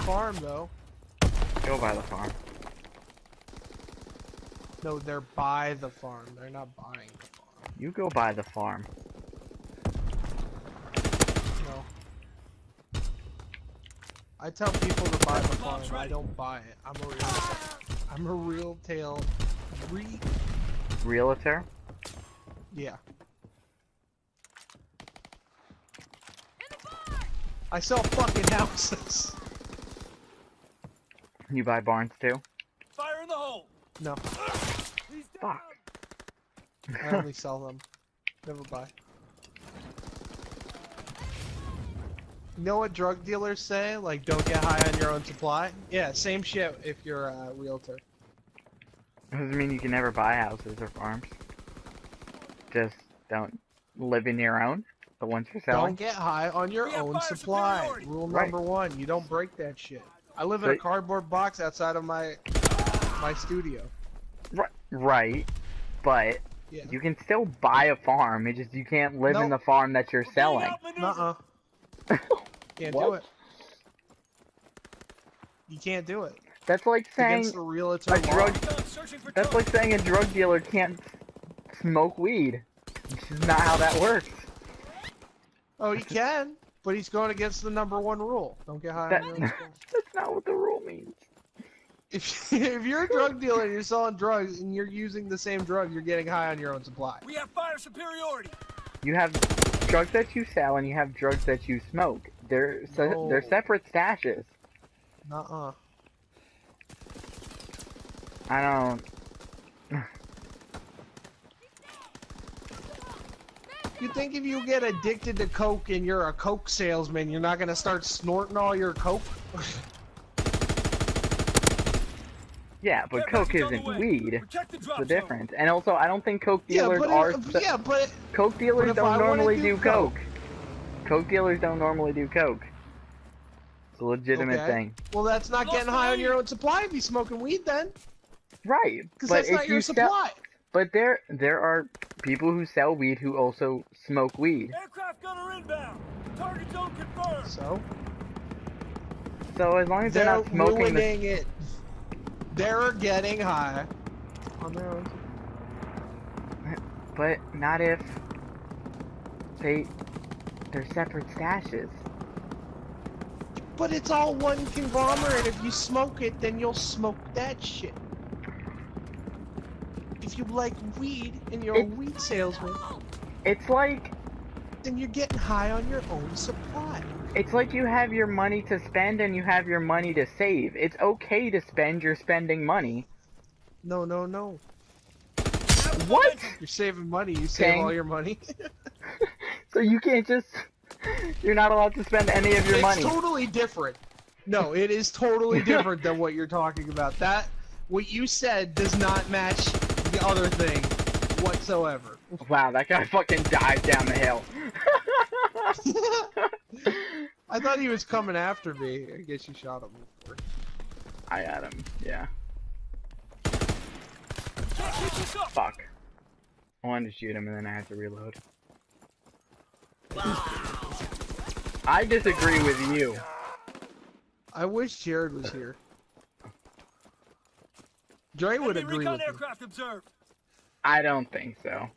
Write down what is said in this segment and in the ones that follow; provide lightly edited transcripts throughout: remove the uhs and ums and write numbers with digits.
farm, though. Go by the farm. No, they're by the farm. They're not buying the farm. You go by the farm. No. I tell people to buy the farm. I don't buy it. I'm a Realtor? Yeah. I sell fucking houses. You buy barns too? Fire in the hole. No. Fuck. I only sell them. Never buy. You know what drug dealers say? Like, don't get high on your own supply? Yeah, same shit if you're a realtor. Doesn't mean you can never buy houses or farms. Just don't live in your own. The ones you're selling. Don't get high on your own supply. Rule number one, you don't break that shit. I live in a cardboard box outside of my studio. Right, but yeah. You can still buy a farm. It just you can't live in the farm that you're selling. Can't do it. You can't do it. That's like saying against the realtor law. That's like saying a drug dealer can't smoke weed. It's just not how that works. Oh, he can, but he's going against the #1 rule. Don't get high on your own supply. That's not what the rule means. If you're a drug dealer and you're selling drugs and you're using the same drug, you're getting high on your own supply. We have fire superiority. You have drugs that you sell and you have drugs that you smoke. They're separate stashes. Nuh-uh. I don't. You think if you get addicted to coke and you're a coke salesman, you're not gonna start snorting all your coke? Yeah, but coke isn't weed. It's the difference. And also, I don't think coke dealers are. Yeah, but coke dealers don't normally do coke. Coke dealers don't normally do coke. It's a legitimate thing. Well, that's not getting high on your own supply if you're smoking weed, then. Right. Because that's not your supply. But there are people who sell weed who also smoke weed. Aircraft gunner inbound. Target zone confirmed. So as long as they're not smoking it. They're getting high on their own. But not if they're separate stashes. But it's all one conglomerate. If you smoke it, then you'll smoke that shit. If you like weed and you're a weed salesman, it's like then you're getting high on your own supply. It's like you have your money to spend and you have your money to save. It's okay to spend your spending money. No. What? You're saving money. You save all your money. So you can't just... You're not allowed to spend any of your money. It's totally different. No, it is totally different than what you're talking about. What you said does not match the other thing whatsoever. Wow, that guy fucking dived down the hill. I thought he was coming after me. I guess you shot him before. I got him, yeah. Fuck. I wanted to shoot him and then I had to reload. I disagree with you. I wish Jared was here. Dre would agree with me. I don't think so.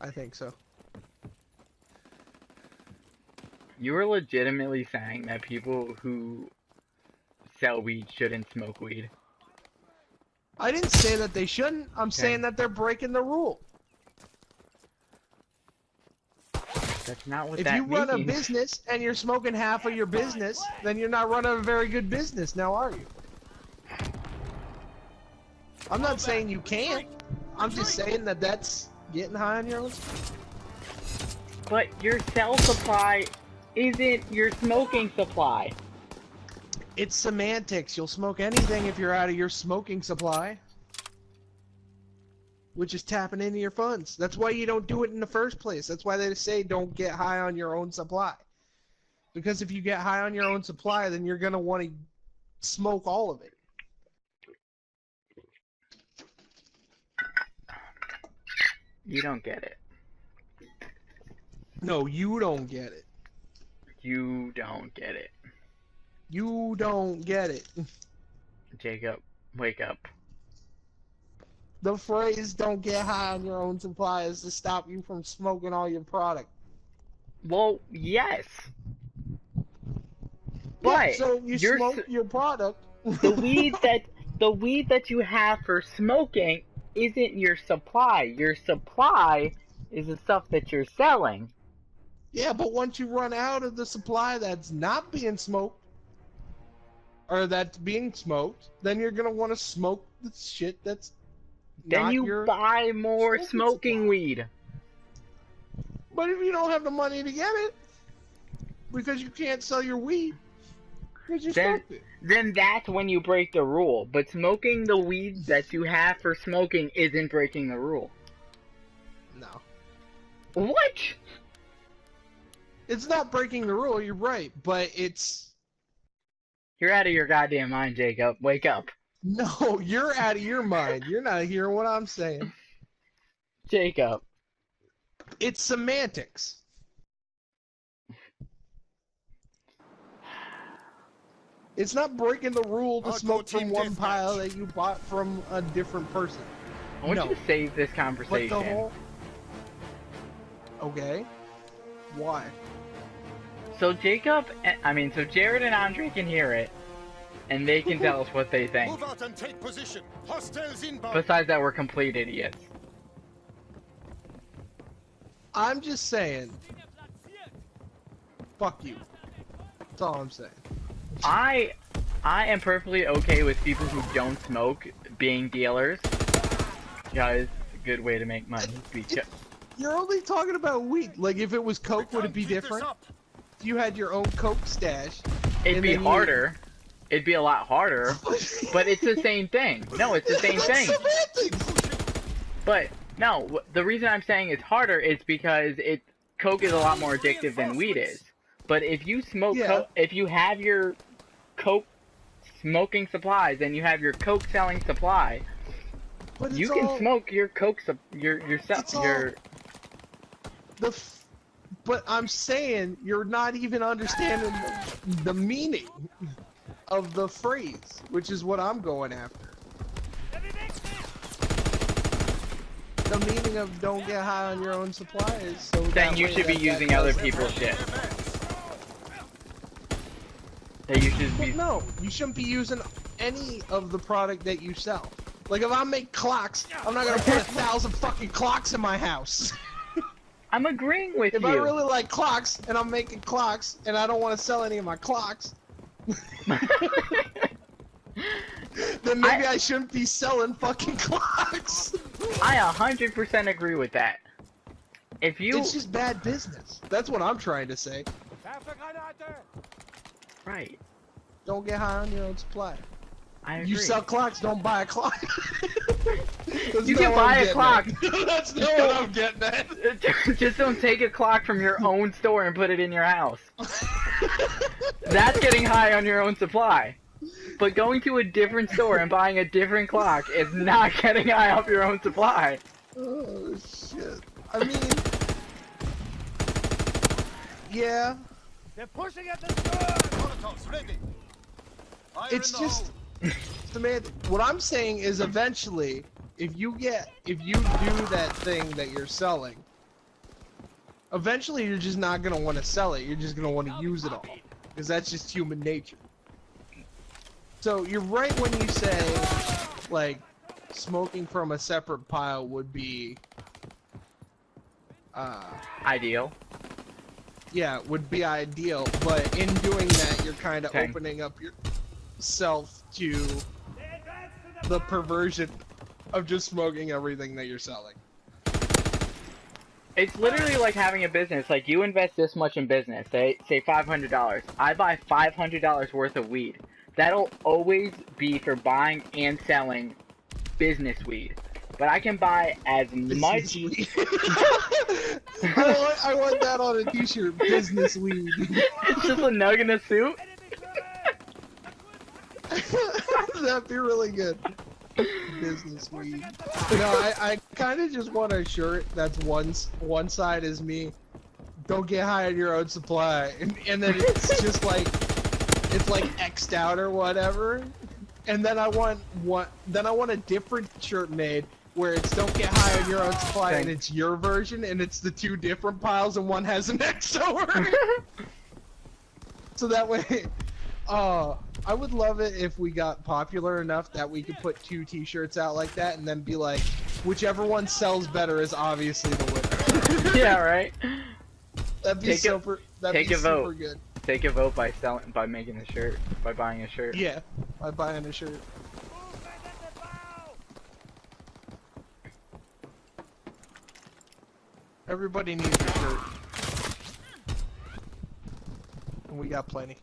I think so. You were legitimately saying that people who sell weed shouldn't smoke weed. I didn't say that they shouldn't. I'm saying that they're breaking the rule. That's not what if that you means. run a business and you're smoking half of your business, then you're not running a very good business, now are you? I'm not saying you can't. I'm just saying that that's getting high on your own. But your cell supply isn't your smoking supply. It's semantics. You'll smoke anything if you're out of your smoking supply. Which is tapping into your funds. That's why you don't do it in the first place. That's why they say don't get high on your own supply. Because if you get high on your own supply, then you're going to want to smoke all of it. You don't get it. No, you don't get it. You don't get it. You don't get it. Jacob, wake up. The phrase "don't get high on your own supply" is to stop you from smoking all your product. Well, yes. Yeah, But so you smoke your product. the weed that you have for smoking isn't your supply. Your supply is the stuff that you're selling. Yeah, but once you run out of the supply that's not being smoked, or that's being smoked, then you're gonna want to smoke the shit that's Then not you your buy more smoking supply. weed. But if you don't have the money to get it, because you can't sell your weed, because you smoked it. Then that's when you break the rule. But smoking the weed that you have for smoking isn't breaking the rule. No. What? It's not breaking the rule, you're right, but it's... You're out of your goddamn mind, Jacob. Wake up. No, you're out of your mind. You're not hearing what I'm saying. Jacob. It's semantics. It's not breaking the rule to smoke from one pile that you bought from a different person. I want you to save this But conversation. the whole... Okay. Why? So so Jared and Andre can hear it, and they can tell us what they think. Move out and take position. Hostiles inbound. Besides that, we're complete idiots. I'm just saying... Fuck you. That's all I'm saying. I am perfectly okay with people who don't smoke being dealers. Because it's a good way to make money. You're only talking about weed. Like, if it was coke, would it be different? If you had your own coke stash... It'd be harder. It'd be a lot harder. But it's the same thing. No, it's the same thing. Semantics! But, no, the reason I'm saying it's harder is because coke is a lot more addictive than weed is. But if you smoke coke, if you have your coke smoking supplies and you have your coke selling supply, you can smoke your coke But I'm saying you're not even understanding the meaning of the phrase, which is what I'm going after. The meaning of "don't get high on your own supply" is so then you should be using other people's shit. No, you shouldn't be using any of the product that you sell. Like, if I make clocks, I'm not gonna put 1,000 fucking clocks in my house. I'm agreeing with you. If I really like clocks, and I'm making clocks, and I don't want to sell any of my clocks, then maybe I shouldn't be selling fucking clocks. I 100% agree with that. It's just bad business. That's what I'm trying to say. Right. Don't get high on your own supply. I agree. You sell clocks, don't buy a clock. You can buy a clock. That's not what I'm getting at. Just don't take a clock from your own store and put it in your house. That's getting high on your own supply. But going to a different store and buying a different clock is not getting high off your own supply. Oh, shit. I mean... Yeah. They're pushing at the door! Molotovs ready. Fire It's in the just... hole. Semantic. What I'm saying is eventually, if you do that thing that you're selling, eventually you're just not going to want to sell it. You're just going to want to use it all. Because that's just human nature. So you're right when you say, like, smoking from a separate pile would be... Ideal. Yeah, would be ideal, but in doing that, you're kind of opening up yourself to the perversion of just smoking everything that you're selling. It's literally like having a business. Like, you invest this much in business, say $500. I buy $500 worth of weed. That'll always be for buying and selling business weed. But I can buy as much. I want that on a t-shirt. Business weed. It's just a nug in a suit. That'd be really good. Business weed. No, I kind of just want a shirt that's one side is me don't get high on your own supply, and then it's just like it's like X'd out or whatever. And then I want a different shirt made where it's don't get high on your own supply and it's your version and it's the two different piles and one has an X over it. So that way, I would love it if we got popular enough that we could put 2 t-shirts out like that and then be like, whichever one sells better is obviously the winner. Yeah, right? That'd be super vote. good. Take a vote by making a shirt, by buying a shirt. Yeah, by buying a shirt. Everybody needs a shirt. And we got plenty.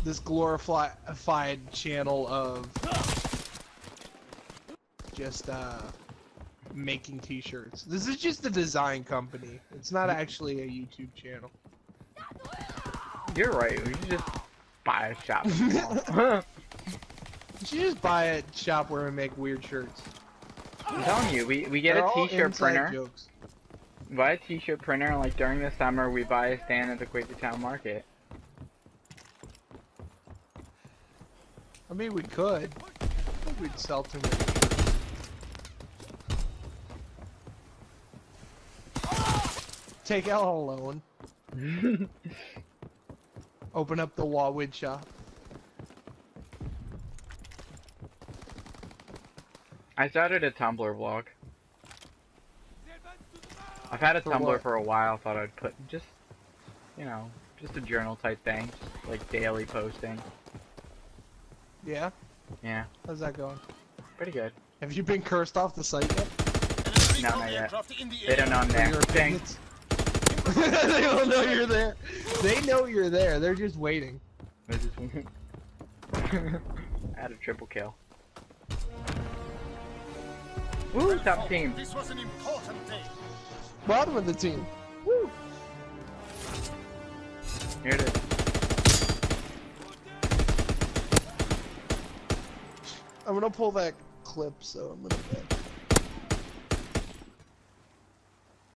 This glorified channel of just making t-shirts. This is just a design company. It's not actually a YouTube channel. You're right, we should just buy a shop. You should just buy a shop where we make weird shirts. I'm telling you, we get They're a all t-shirt inside printer. jokes. Buy a t-shirt printer, and like during the summer we buy a stand at the Quakertown Market. I mean, we could. I think we'd sell too many. Take out a loan. Open up the WAWED shop. I started a Tumblr vlog. I've had a For Tumblr what? for a while. Thought I'd put just, you know, just a journal type thing, just like daily posting. Yeah? Yeah, How's that going? pretty good. Have you been cursed off the site yet? No, not yet. They don't know I'm For there. your Dang. opinions? They don't know you're there. They know you're there. They're just waiting. I just had a triple kill. Woo, top team. This was an important day. Bottom of the team. Woo! Here it is. I'm gonna pull that clip, so I'm gonna bet.